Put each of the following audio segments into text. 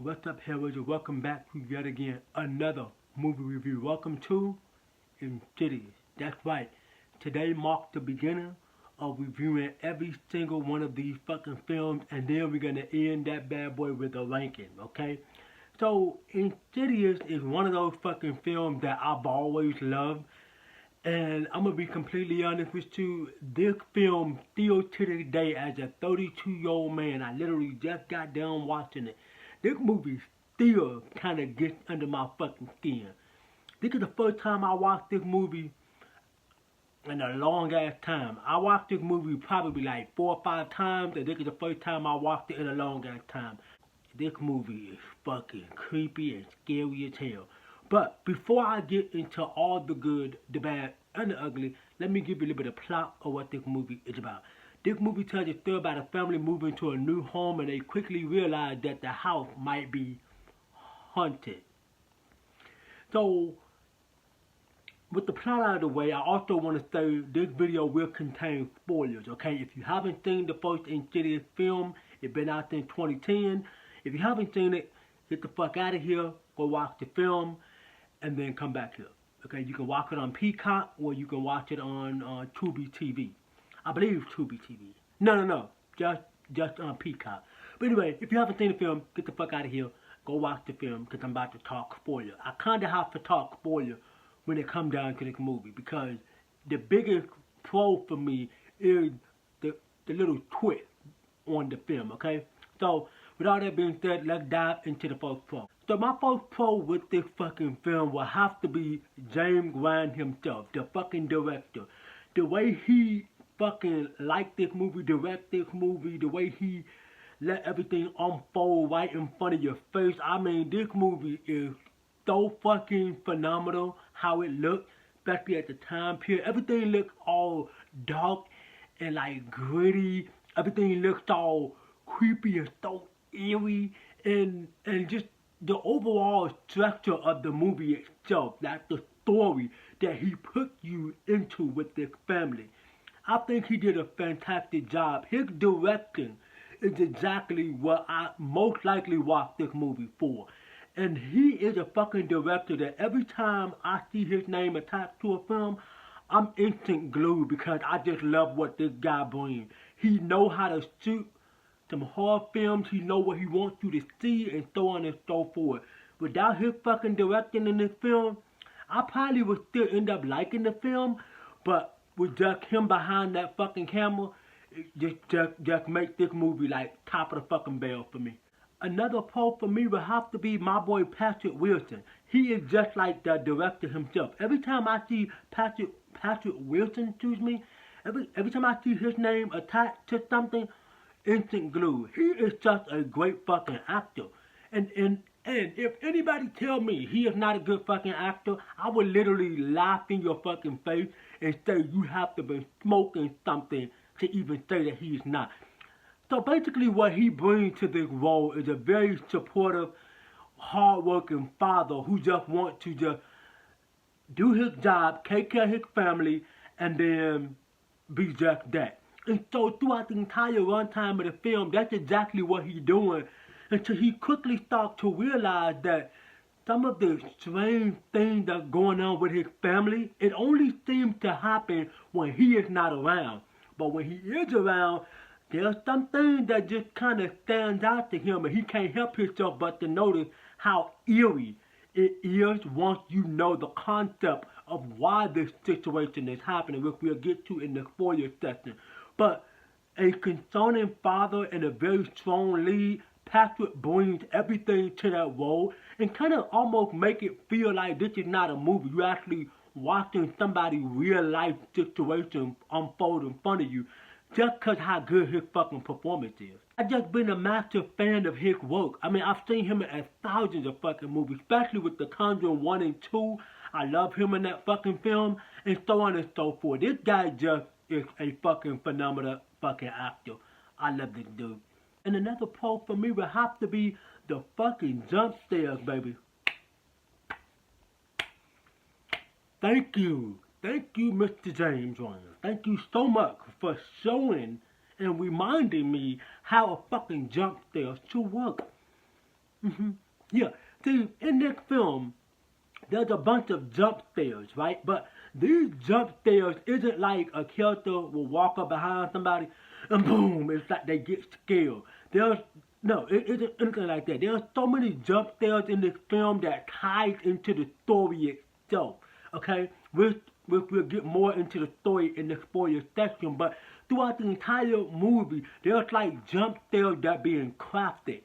What's up, HELLRAISERS? Welcome back to yet again another movie review. Welcome to Insidious. That's right. Today marks the beginning of reviewing every single one of these fucking films, and then we're gonna end that bad boy with a ranking, okay? So Insidious is one of those fucking films that I've always loved. And I'm gonna be completely honest with you, this film still to this day, as a 32-year-old man, I literally just got done watching it. This movie still kind of gets under my fucking skin. This is the first time I watched this movie in a long ass time. I watched this movie probably like 4 or 5 times, and this is the first time I watched it in a long ass time. This movie is fucking creepy and scary as hell. But before I get into all the good, the bad, and the ugly, let me give you a little bit of plot of what this movie is about. This movie tells a story about a family moving to a new home, and they quickly realize that the house might be haunted. So, with the plot out of the way, I also want to say this video will contain spoilers, okay? If you haven't seen the first Insidious film, it's been out since 2010. If you haven't seen it, get the fuck out of here, go watch the film, and then come back here. Okay, you can watch it on Peacock, or you can watch it on Tubi TV. I believe Tubi TV. No. Just on Peacock. But anyway, if you haven't seen the film, get the fuck out of here. Go watch the film, because I'm about to talk spoiler. I kind of have to talk spoiler when it comes down to this movie, because the biggest pro for me is the little twist on the film, okay? So, with all that being said, let's dive into the first pro. So my first pro with this fucking film will have to be James Wan himself, the fucking director. The way he fucking liked this movie, direct this movie, the way he let everything unfold right in front of your face. I mean, this movie is so fucking phenomenal how it looked, especially at the time period. Everything looks all dark and like gritty. Everything looks all creepy and so eerie, and just the overall structure of the movie itself, like the story that he put you into with this family. I think he did a fantastic job. His directing is exactly what I most likely watch this movie for. And he is a fucking director that every time I see his name attached to a film, I'm instant glued, because I just love what this guy brings. He know how to shoot some horror films. He know what he wants you to see, and so on and so forth. Without his fucking directing in this film, I probably would still end up liking the film, but with just him behind that fucking camera, it just makes this movie like top of the fucking bell for me. Another pro for me would have to be my boy Patrick Wilson. He is just like the director himself. Every time I see Patrick Wilson, every time I see his name attached to something, instant glue. He is just a great fucking actor. And if anybody tell me he is not a good fucking actor, I would literally laugh in your fucking face and say you have to be smoking something to even say that he is not. So basically what he brings to this role is a very supportive, hard-working father who just wants to just do his job, take care of his family, and then be just that. And so throughout the entire runtime of the film, that's exactly what he's doing, until he quickly starts to realize that some of the strange things that's going on with his family, it only seems to happen when he is not around. But when he is around, there's some things that just kind of stands out to him, and he can't help himself but to notice how eerie it is once you know the concept of why this situation is happening, which we'll get to in the spoiler section. But a concerning father and a very strong lead, Patrick brings everything to that role and kind of almost make it feel like this is not a movie. You're actually watching somebody's real life situation unfold in front of you, just because how good his fucking performance is. I've just been a massive fan of his work. I mean, I've seen him in thousands of fucking movies, especially with The Conjuring 1 and 2. I love him in that fucking film, and so on and so forth. This guy just is a fucking phenomenal fucking actor. I love this dude. And another pro for me would have to be the fucking jump scares, baby. Thank you, Mr. James Wan. Thank you so much for showing and reminding me how a fucking jump scare should work. Yeah. See, in this film, there's a bunch of jump scares, right? But these jump scares isn't like a character will walk up behind somebody and boom, it's like they get scared. There's no, it isn't anything like that. There's so many jump scares in this film that ties into the story itself. Okay, we'll get more into the story in the spoiler section, but throughout the entire movie, there's like jump scares that being crafted,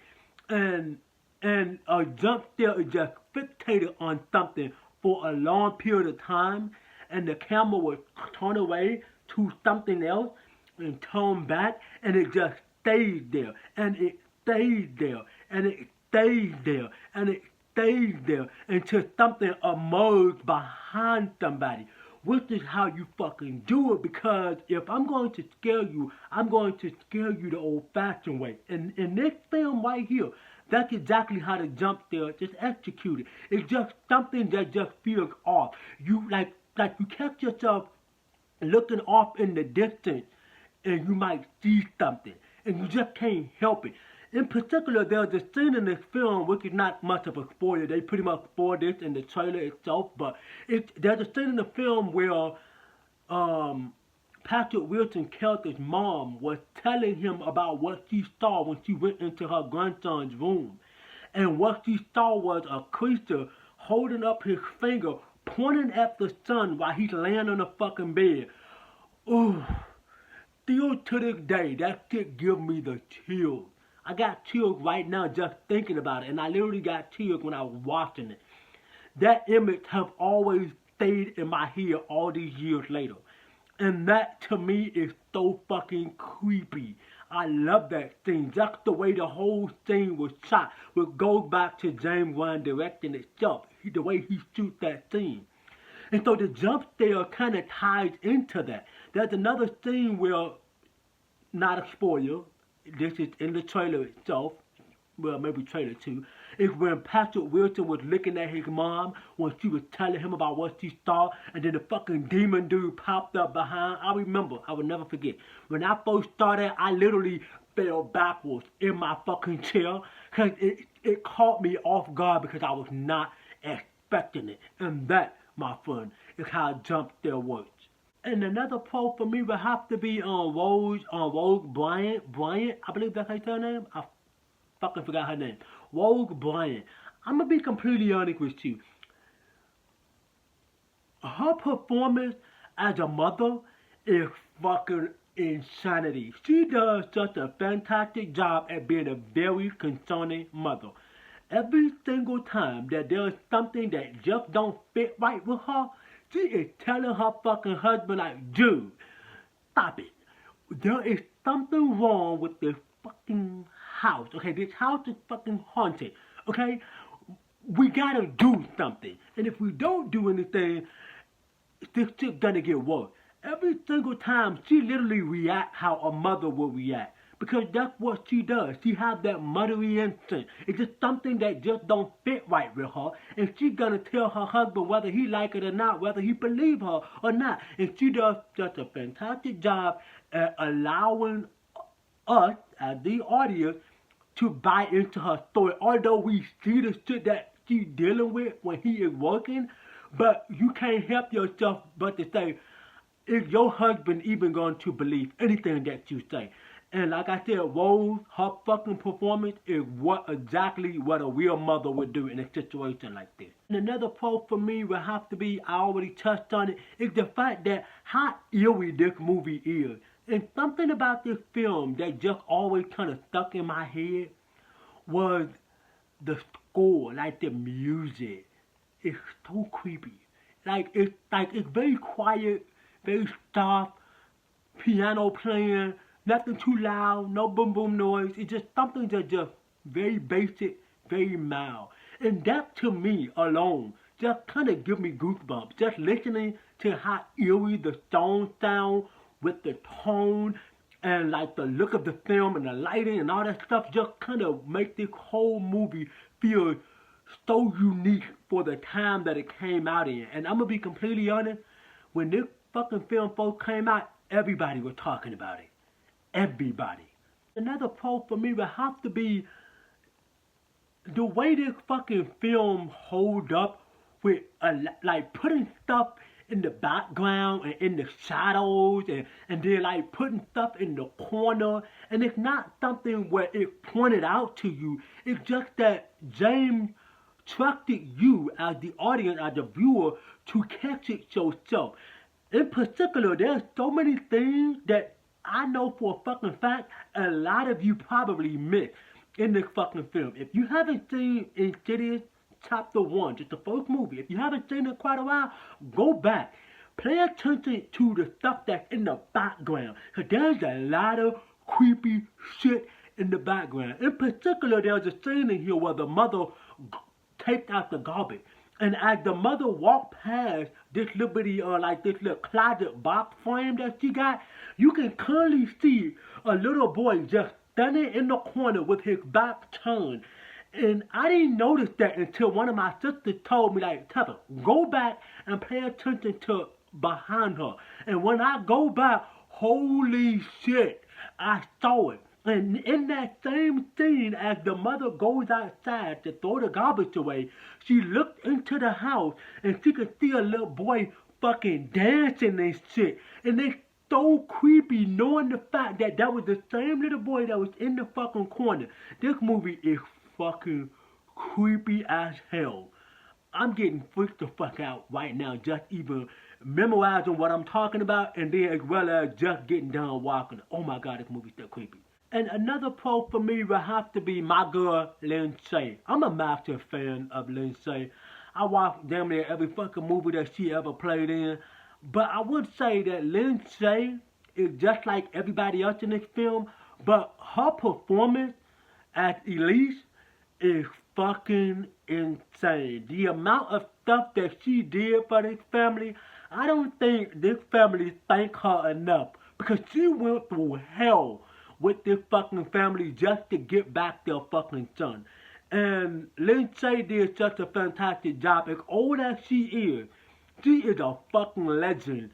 and a jump scare is just fixated on something for a long period of time, and the camera will turn away to something else and turn back, and it just stays there, and it stays there, and it stays there, and it stays there until something emerges behind somebody. Which is how you fucking do it, because if I'm going to scare you, I'm going to scare you the old-fashioned way. And in this film right here, that's exactly how the jump scare is executed. It's just something that just feels off. You like you catch yourself looking off in the distance, and you might see something, and you just can't help it. In particular, there's a scene in this film which is not much of a spoiler. They pretty much spoiled this in the trailer itself, but there's a scene in the film where Patrick Wilson's character's mom was telling him about what she saw when she went into her grandson's room. And what she saw was a creature holding up his finger, pointing at the sun while he's laying on the fucking bed. Ooh, still to this day, that shit gives me the chills. I got chills right now just thinking about it, and I literally got chills when I was watching it. That image have always stayed in my head all these years later. And that to me is so fucking creepy. I love that scene. Just the way the whole scene was shot, which goes back to James Wan directing itself. The way he shoots that scene. And so the jump scare kind of ties into that. There's another scene where, not a spoiler, this is in the trailer itself, well, maybe trailer 2, is when Patrick Wilson was looking at his mom when she was telling him about what she saw, and then the fucking demon dude popped up behind. I remember, I will never forget. When I first started, I literally fell backwards in my fucking chair, because it caught me off guard because I was not expecting it. And that, my friend, is how jump scare works. And another pro for me would have to be Rose Bryant, I believe that's her name. I fucking forgot her name. Rose Bryant. I'm gonna be completely honest with you. Her performance as a mother is fucking insanity. She does such a fantastic job at being a very concerning mother. Every single time that there is something that just don't fit right with her, she is telling her fucking husband like, dude, stop it. There is something wrong with this fucking house. Okay, this house is fucking haunted. Okay, we gotta do something. And if we don't do anything, this shit's gonna get worse. Every single time, she literally reacts how a mother will react. Because that's what she does. She has that motherly instinct. It's just something that just don't fit right with her. And she's gonna tell her husband whether he like it or not, whether he believe her or not. And she does such a fantastic job at allowing us, as the audience, to buy into her story. Although we see the shit that she's dealing with when he is working, but you can't help yourself but to say, is your husband even going to believe anything that you say? And like I said, Rose, her fucking performance is exactly what a real mother would do in a situation like this. And another pro for me would have to be, I already touched on it, is the fact that how eerie this movie is. And something about this film that just always kind of stuck in my head was the score, like the music. It's so creepy. It's very quiet, very soft, piano playing, nothing too loud, no boom boom noise. It's just something that's just very basic, very mild. And that to me alone just kind of give me goosebumps. Just listening to how eerie the songs sound with the tone and like the look of the film and the lighting and all that stuff just kind of make this whole movie feel so unique for the time that it came out in. And I'm gonna be completely honest, when this fucking film first came out, everybody was talking about it. Everybody. Another pro for me would have to be the way this fucking film hold up with like putting stuff in the background and in the shadows and then like putting stuff in the corner, and it's not something where it pointed out to you. It's just that James trusted you as the audience, as the viewer, to catch it yourself. In particular, there's so many things that I know for a fucking fact a lot of you probably missed in this fucking film. If you haven't seen Insidious Chapter 1, just the first movie, if you haven't seen it in quite a while, go back. Pay attention to the stuff that's in the background, because there's a lot of creepy shit in the background. In particular, there's a scene in here where the mother takes out the garbage. And as the mother walked past this little like this little closet box frame that she got, you can clearly see a little boy just standing in the corner with his back turned. And I didn't notice that until one of my sisters told me, like, Tessa, go back and pay attention to behind her. And when I go back, holy shit, I saw it. And in that same scene, as the mother goes outside to throw the garbage away, she looked into the house and she could see a little boy fucking dancing and shit. And it's so creepy knowing the fact that that was the same little boy that was in the fucking corner. This movie is fucking creepy as hell. I'm getting freaked the fuck out right now just even memorizing what I'm talking about, and then as well as just getting done walking. Oh my god, this movie's still creepy. And another pro for me will have to be my girl, Lindsay. I'm a massive fan of Lindsay. I watch damn near every fucking movie that she ever played in. But I would say that Lindsay is just like everybody else in this film, but her performance as Elise is fucking insane. The amount of stuff that she did for this family, I don't think this family thank her enough, because she went through hell with this fucking family just to get back their fucking son. And Lindsay did such a fantastic job. As old as she is a fucking legend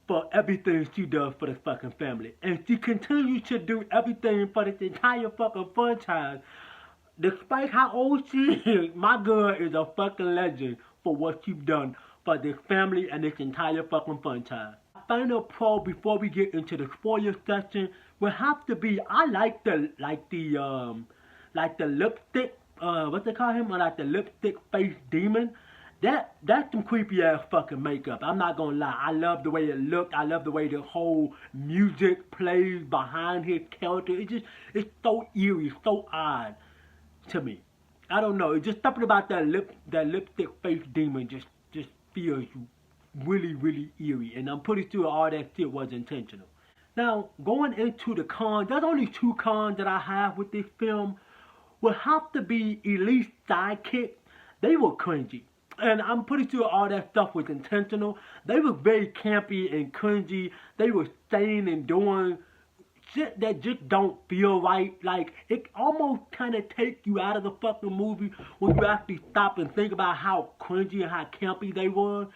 for everything she does for the fucking family. And she continues to do everything for this entire fucking franchise. Despite how old she is, my girl is a fucking legend for what she's done for this family and this entire fucking franchise. Final pro before we get into the spoiler section will have to be, I like the lipstick, what's they call him? Like the lipstick face demon. That's some creepy ass fucking makeup. I'm not gonna lie. I love the way it looked. I love the way the whole music plays behind his character. It's so eerie, so odd to me. I don't know. It's just something about that lipstick face demon just feels really, really eerie. And I'm pretty sure all that shit was intentional. Now, going into the cons, there's only two cons that I have with this film. Will have to be Elise's sidekick. They were cringy. And I'm pretty sure all that stuff was intentional. They were very campy and cringy. They were saying and doing shit that just don't feel right. Like, it almost kind of takes you out of the fucking movie when you actually stop and think about how cringy and how campy they were.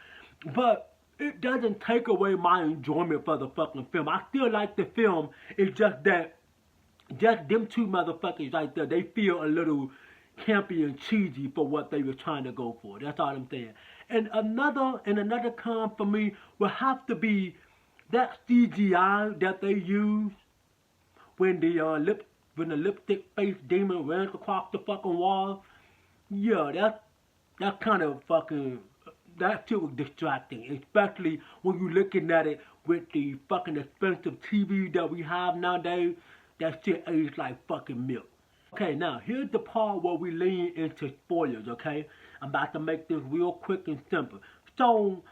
But it doesn't take away my enjoyment for the fucking film. I still like the film. It's just that, just them two motherfuckers right there, they feel a little campy and cheesy for what they were trying to go for. That's all I'm saying. And another con for me will have to be that CGI that they use when the lipstick face demon ran across the fucking wall. Yeah, that's kind of fucking, that shit was distracting, especially when you're looking at it with the fucking expensive TV that we have nowadays. That shit aged like fucking milk. Okay, now here's the part where we lean into spoilers, okay? I'm about to make this real quick and simple. So,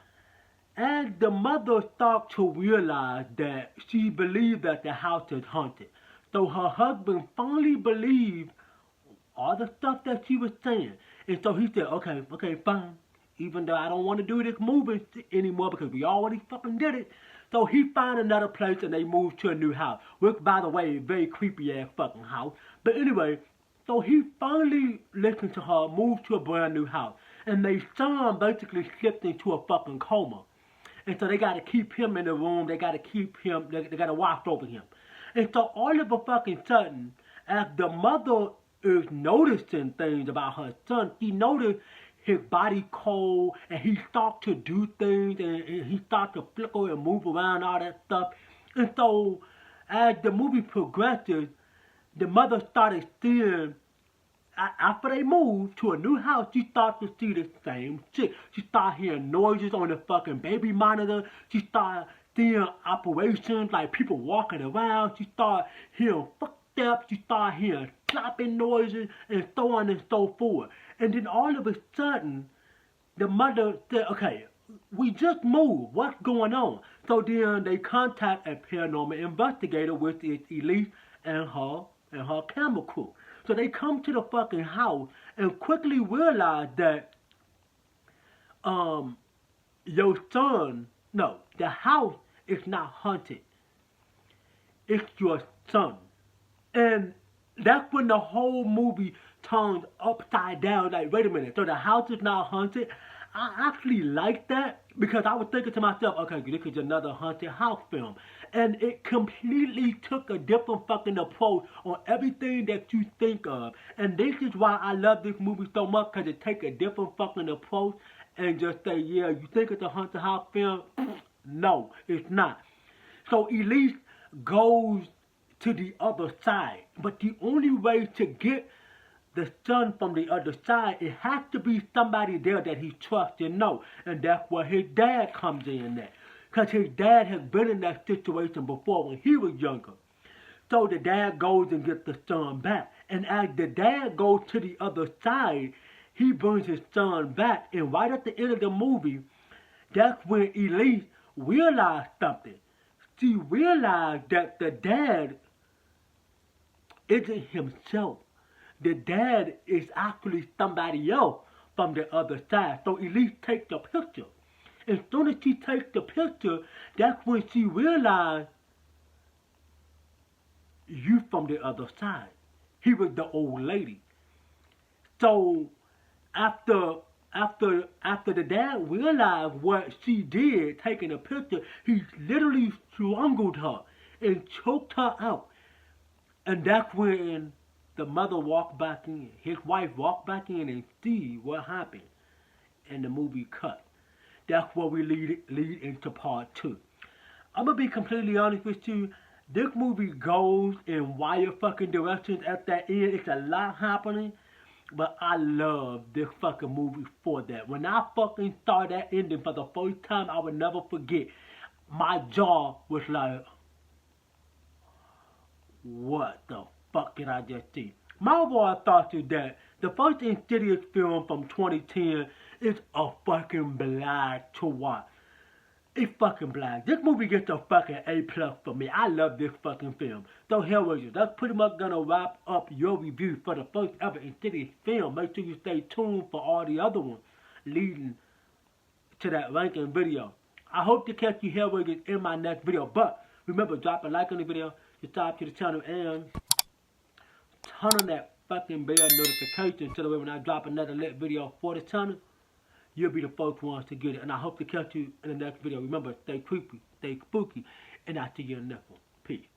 as the mother starts to realize that she believes that the house is haunted, so her husband finally believed all the stuff that she was saying. And so he said, okay, fine. Even though I don't want to do this movie anymore because we already fucking did it. So he found another place and they moved to a new house. Which, by the way, very creepy ass fucking house. But anyway, so he finally listened to her, moved to a brand new house. And their son basically slipped into a fucking coma. And so they got to keep him in the room. They got to keep him, they got to watch over him. And so all of a fucking sudden, as the mother is noticing things about her son. She noticed his body cold, and he started to do things, and he started to flicker and move around, all that stuff. And so, as the movie progresses, the mother started seeing, after they moved to a new house, she started to see the same shit. She started hearing noises on the fucking baby monitor. She started seeing operations, like people walking around. She started hearing footsteps. She started hearing clapping noises, and so on and so forth. And then all of a sudden, the mother said, okay, we just moved. What's going on? So then they contact a paranormal investigator, which is Elise and her camera crew. So they come to the fucking house and quickly realize that your son, no, the house is not haunted. It's your son. And that's when the whole movie turns upside down. Like, wait a minute, so the house is not haunted? I actually like that because I was thinking to myself, okay, this is another haunted house film. And it completely took a different fucking approach on everything that you think of. And this is why I love this movie so much, because it takes a different fucking approach and just say, yeah, you think it's a haunted house film? No, it's not. So Elise goes to the other side. But the only way to get the son from the other side, it has to be somebody there that he trusts and knows. And that's where his dad comes in there. Because his dad has been in that situation before when he was younger. So the dad goes and gets the son back. And as the dad goes to the other side, he brings his son back. And right at the end of the movie, that's when Elise realized something. She realized that the dad isn't himself. The dad is actually somebody else from the other side. So Elise takes the picture. As soon as she takes the picture, that's when she realized, you from the other side. He was the old lady. So after the dad realized what she did, taking the picture, he literally strangled her and choked her out. And that's when the mother walked back in. His wife walked back in and see what happened. And the movie cut. That's where we lead into part 2. I'm going to be completely honest with you. This movie goes in wire fucking directions at that end. It's a lot happening. But I love this fucking movie for that. When I fucking saw that ending for the first time, I would never forget. My jaw was like, what the fuck did I just see? My overall thought is that the first Insidious film from 2010 is a fucking blast to watch. It's fucking blast. This movie gets a fucking A+ for me. I love this fucking film. So HELLRAISERS, that's pretty much gonna wrap up your review for the first ever Insidious film. Make sure you stay tuned for all the other ones leading to that ranking video. I hope to catch you HELLRAISERS in my next video. But remember, drop a like on the video, subscribe to the channel, and turn on that fucking bell notification so that when I drop another lit video for the channel, you'll be the first ones to get it. And I hope to catch you in the next video. Remember, stay creepy, stay spooky, and I'll see you in the next one. Peace.